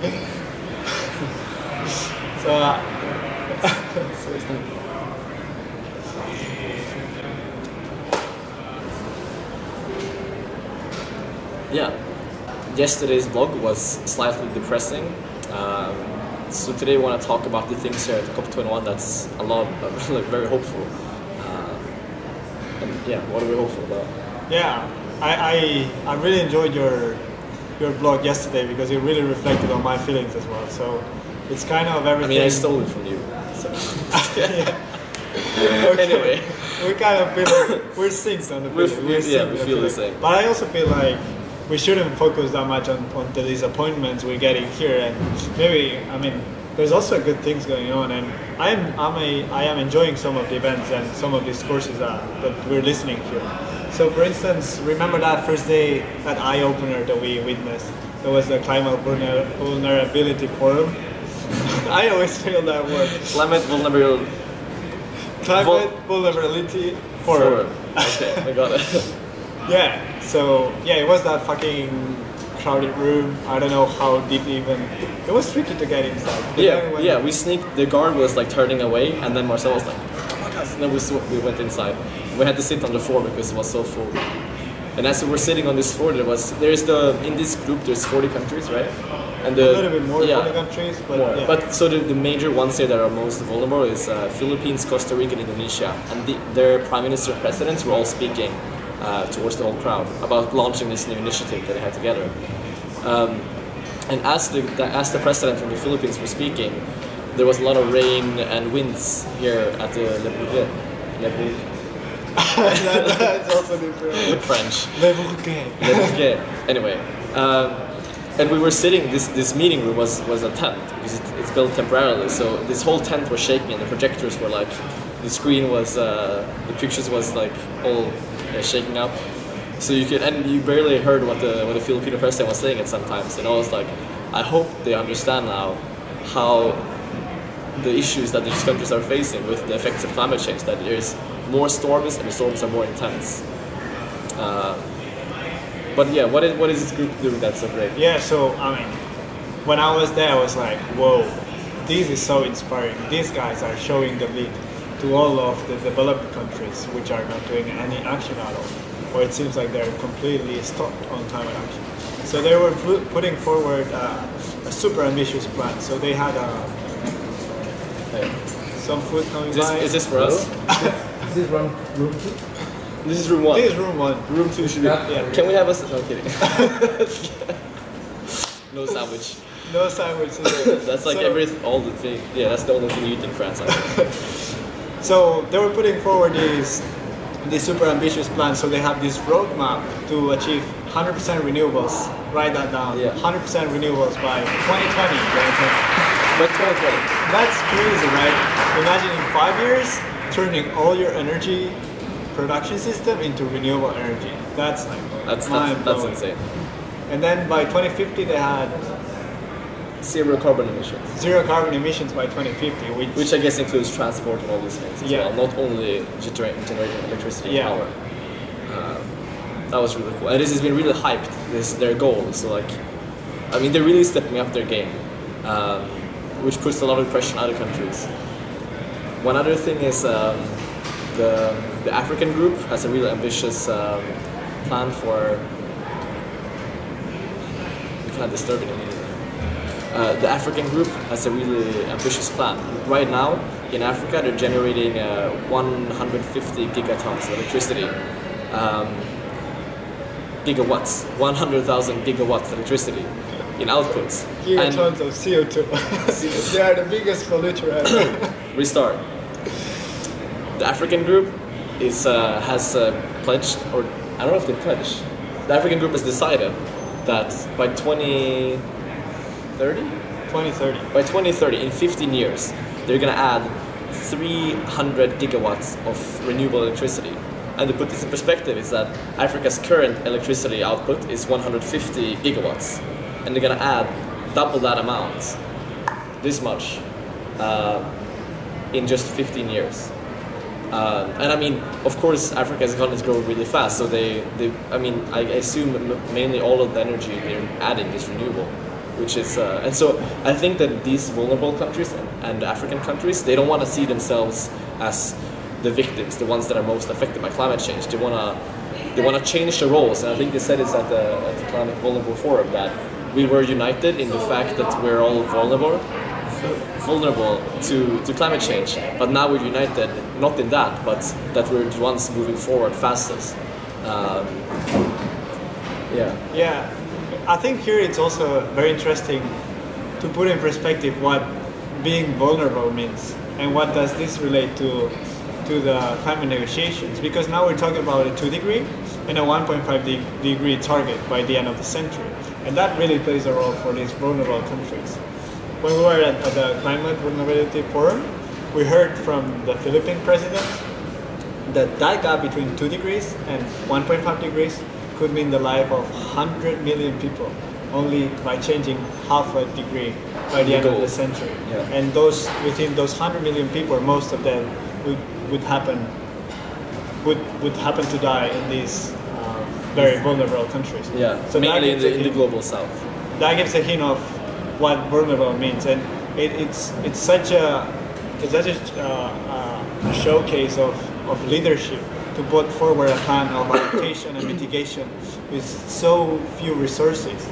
So, yeah, yesterday's vlog was slightly depressing. So today I want to talk about the things here at COP21 that's a lot, like very hopeful. And yeah, what are we hopeful about? yeah, I really enjoyed your blog yesterday because it really reflected on my feelings as well. So it's kind of everything. I mean, I stole it from you. So. Yeah. Okay. Anyway, we kind of feel we're synced on the feeling. We feel the same. But I also feel like we shouldn't focus that much on the disappointments we're getting here, and maybe, I mean, there's also good things going on, and I am enjoying some of the events and some of these courses that we're listening to. So for instance, remember that first day, that eye-opener that we witnessed? There was the Climate Vulnerability Forum. I always feel that word. Climate Vulnerability Vulnerability Forum. Okay, I got it. Yeah, so yeah, it was that fucking crowded room. I don't know how deep even. It was tricky to get inside. Yeah, we sneaked. The guard was like turning away, and then Marcel was like, "Come on, guys!" And then we went inside. We had to sit on the floor because it was so full. And as we were sitting on this floor, in this group there's 40 countries, right? And a little bit more, 40 countries, but more. Yeah. But so the major ones here that are most vulnerable is Philippines, Costa Rica, and Indonesia, and their prime minister and presidents were all speaking towards the whole crowd about launching this new initiative that they had together. And as the president from the Philippines was speaking, there was a lot of rain and winds here at the Le Bourget. That's also different. French. Le Bourget. Le Bourget. Anyway, and we were sitting. This meeting room was a tent because it's built temporarily. So this whole tent was shaking, and the projectors were like, the screen was, the pictures was like all shaking up. So you barely heard what the Filipino president was saying at sometimes. And I was like, I hope they understand now how the issues that these countries are facing with the effects of climate change. That there's more storms, and the storms are more intense. But yeah, what is this group doing that's so great? Yeah, so I mean, when I was there, I was like, whoa, this is so inspiring. These guys are showing the lead to all of the developed countries which are not doing any action at all, or it seems like they're completely stopped on climate action. So they were putting forward a super ambitious plan. So they had some food coming by. Is this for us? Is this room 2? This is room 1. This is room 1. Room 2 should be. Yeah. Can we have a? No, I'm kidding. No sandwich. No sandwich. That's like all the thing. Yeah, that's the only thing you eat in France. I think. So they were putting forward this super ambitious plan. So they have this roadmap to achieve 100% renewables. Write that down. Yeah. 100% renewables by 2020. By 2020. That's crazy, right? Imagine in 5 years turning all your energy production system into renewable energy. That's like that's insane. And then by 2050 they had zero carbon emissions. Zero carbon emissions by 2050, which I guess includes transport and all these things as well, not only generating electricity and power. That was really cool, and this has been really hyped. This is their goal. So like, I mean, they're really stepping up their game, which puts a lot of pressure on other countries. One other thing is the African group has a really ambitious plan for. We cannot disturb it immediately. The African group has a really ambitious plan. Right now, in Africa, they're generating 150 gigatons of electricity. Gigawatts, 100,000 gigawatts of electricity in outputs. Gigatons of CO2. They are the biggest polluter ever. Restart. The African group has pledged, or I don't know if they pledged. The African group has decided that by 2030? 2030. By 2030, in 15 years, they're going to add 300 gigawatts of renewable electricity. And to put this in perspective, is that Africa's current electricity output is 150 gigawatts. And they're going to add double that amount, this much, in just 15 years. And I mean, of course, Africa's economy is growing really fast, so I assume mainly all of the energy they're adding is renewable. which is and so I think that these vulnerable countries and African countries, they don't want to see themselves as the victims, the ones that are most affected by climate change. They want to change the roles, and I think they said this at the Climate Vulnerable Forum, that we were united in the fact that we're all vulnerable to climate change, but now we're united not in that, but that we're the ones moving forward fastest. Yeah, I think here it's also very interesting to put in perspective what being vulnerable means and what does this relate to the climate negotiations, because now we're talking about a 2 degree and a 1.5 degree target by the end of the century, and that really plays a role for these vulnerable countries. When we were at the Climate Vulnerability Forum, we heard from the Philippine president that gap between 2 degrees and 1.5 degrees could mean the life of 100 million people only by changing half a degree by the end of the century. Yeah. And within those 100 million people, most of them would happen to die in these very vulnerable countries. Yeah, so mainly in the global south. That gives a hint of what vulnerable means, and it's such a showcase of leadership to put forward a plan of adaptation and mitigation with so few resources,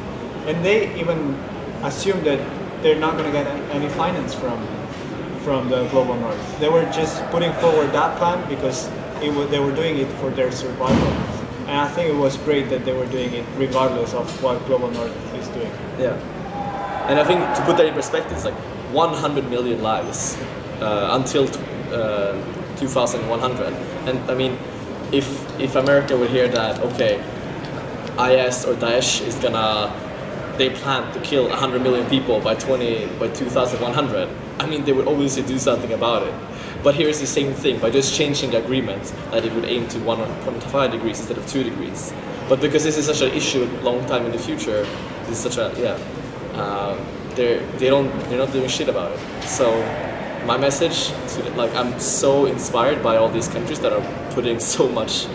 and they even assume that they're not going to get any finance from the global north. They were just putting forward that plan because they were doing it for their survival. And I think it was great that they were doing it regardless of what global north is doing. Yeah, and I think to put that in perspective, it's like 100 million lives until 2100. And I mean, if America would hear that, okay, IS or Daesh they plan to kill 100 million people by 2100, I mean, they would obviously do something about it. But here's the same thing, by just changing the agreement, that it would aim to 1.5 degrees instead of 2 degrees. But because this is such an issue a long time in the future, this is such a, they're not doing shit about it. So my message, I'm so inspired by all these countries that are putting so much,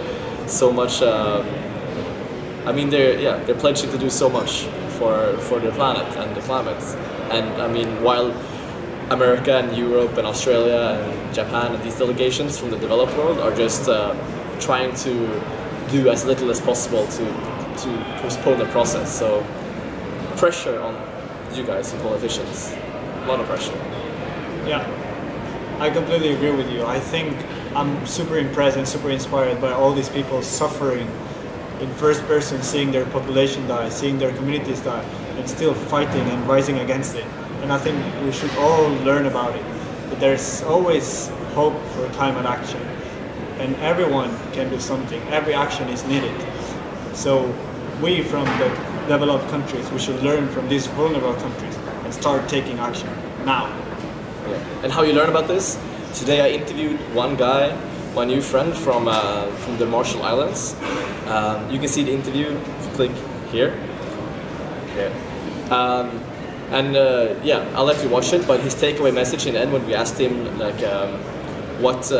I mean, they're pledging to do so much for their planet and the climate. And I mean, while America and Europe and Australia and Japan and these delegations from the developed world are just trying to do as little as possible to postpone the process. So pressure on you guys, the politicians, a lot of pressure. Yeah, I completely agree with you. I think I'm super impressed and super inspired by all these people suffering in first person, seeing their population die, seeing their communities die, and still fighting and rising against it. And I think we should all learn about it. But there's always hope for climate action. And everyone can do something. Every action is needed. So we from the developed countries, we should learn from these vulnerable countries and start taking action now. Yeah. And how you learn about this? Today I interviewed one guy, my new friend from the Marshall Islands. You can see the interview if you click here. Yeah. I'll let you watch it. But his takeaway message in the end, when we asked him what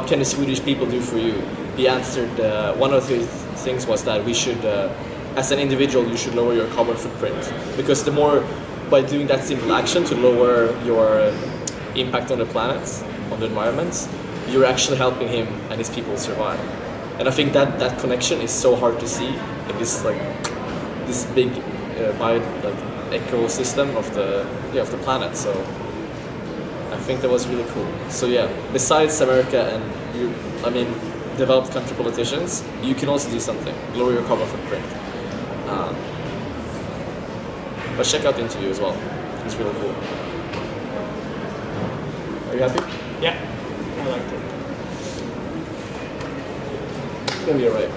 can the Swedish people do for you, he answered one of the things was that we should, as an individual, you should lower your carbon footprint, because the more by doing that simple action to lower your impact on the planet, on the environment, you're actually helping him and his people survive. And I think that connection is so hard to see in this big ecosystem of the planet. So I think that was really cool. So yeah, besides America and developed country politicians, you can also do something. Lower your carbon footprint. But check out the interview as well. It's really cool. Are you happy? Yeah, I liked it. It's gonna be alright.